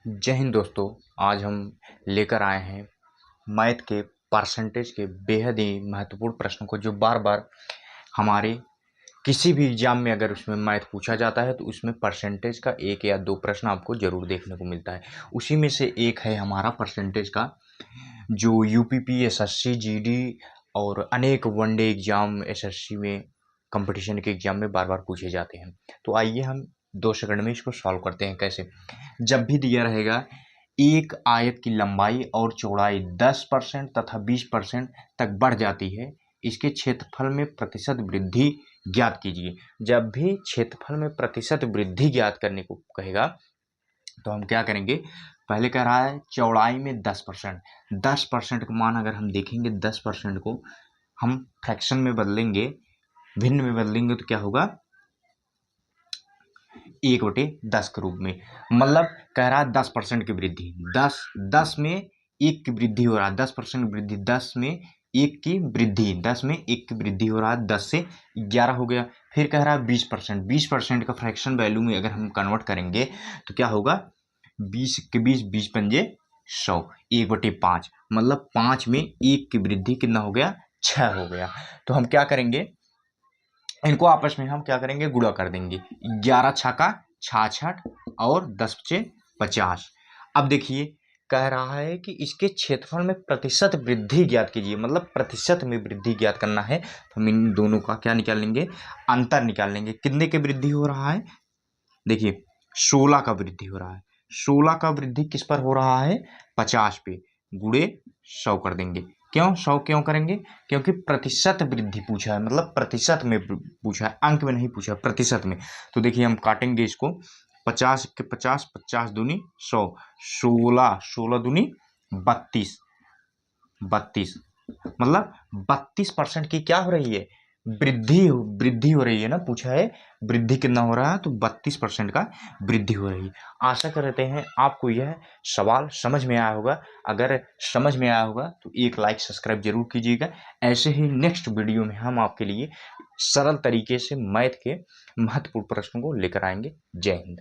जय हिंद दोस्तों। आज हम लेकर आए हैं मैथ के परसेंटेज के बेहद ही महत्वपूर्ण प्रश्न को, जो बार बार हमारे किसी भी एग्जाम में अगर उसमें मैथ पूछा जाता है तो उसमें परसेंटेज का एक या दो प्रश्न आपको जरूर देखने को मिलता है। उसी में से एक है हमारा परसेंटेज का, जो यूपीपी, एसएससी, जीडी और अनेक वनडे एग्जाम, एसएससी में, कंपटीशन के एग्जाम में बार बार पूछे जाते हैं। तो आइए हम 2 सेकंड में इसको सॉल्व करते हैं। कैसे? जब भी दिया रहेगा एक आयत की लंबाई और चौड़ाई 10% तथा 20% तक बढ़ जाती है, इसके क्षेत्रफल में प्रतिशत वृद्धि ज्ञात कीजिए। जब भी क्षेत्रफल में प्रतिशत वृद्धि ज्ञात करने को कहेगा तो हम क्या करेंगे? पहले कह रहा है चौड़ाई में 10%। 10% का मान अगर हम देखेंगे, 10% को हम फ्रैक्शन में बदलेंगे, भिन्न में बदलेंगे तो क्या होगा? 1/10 के रूप में। मतलब कह रहा है 10% की वृद्धि, 10 में 1 की वृद्धि हो रहा है, 10% की वृद्धि, 10 में 1 की वृद्धि, 10 में 1 की वृद्धि हो रहा है, 10 से 11 हो गया। फिर कह रहा है 20%। 20% का फ्रैक्शन वैल्यू में अगर हम कन्वर्ट करेंगे तो क्या होगा? 20 के 20, 20 पंजे 100, 1/5। मतलब 5 में 1 की वृद्धि कितना हो गया? 6 हो गया। तो हम क्या करेंगे? इनको आपस में हम क्या करेंगे? गुणा कर देंगे। 11 छक्का 66 और 10 पचे 50। अब देखिए कह रहा है कि इसके क्षेत्रफल में प्रतिशत वृद्धि ज्ञात कीजिए। मतलब प्रतिशत में वृद्धि ज्ञात करना है तो हम इन दोनों का क्या निकाल लेंगे? अंतर निकाल लेंगे। कितने के वृद्धि हो रहा है? देखिए 16 का वृद्धि हो रहा है। 16 का वृद्धि किस पर हो रहा है? 50 पे। गुणे 100 कर देंगे। क्यों 100 क्यों करेंगे? क्योंकि प्रतिशत वृद्धि पूछा है, मतलब प्रतिशत में पूछा है, अंक में नहीं पूछा, प्रतिशत में। तो देखिए हम काटेंगे इसको। 50 के 50, 50 दूनी 100, 16, 16 दूनी 32, 32। मतलब 32% की क्या हो रही है? वृद्धि हो रही है ना। पूछा है वृद्धि कितना हो रहा है, तो 32% का वृद्धि हो रही है। आशा करते हैं आपको यह सवाल समझ में आया होगा। अगर समझ में आया होगा तो एक लाइक, सब्सक्राइब जरूर कीजिएगा। ऐसे ही नेक्स्ट वीडियो में हम आपके लिए सरल तरीके से मैथ के महत्वपूर्ण प्रश्नों को लेकर आएंगे। जय हिंद।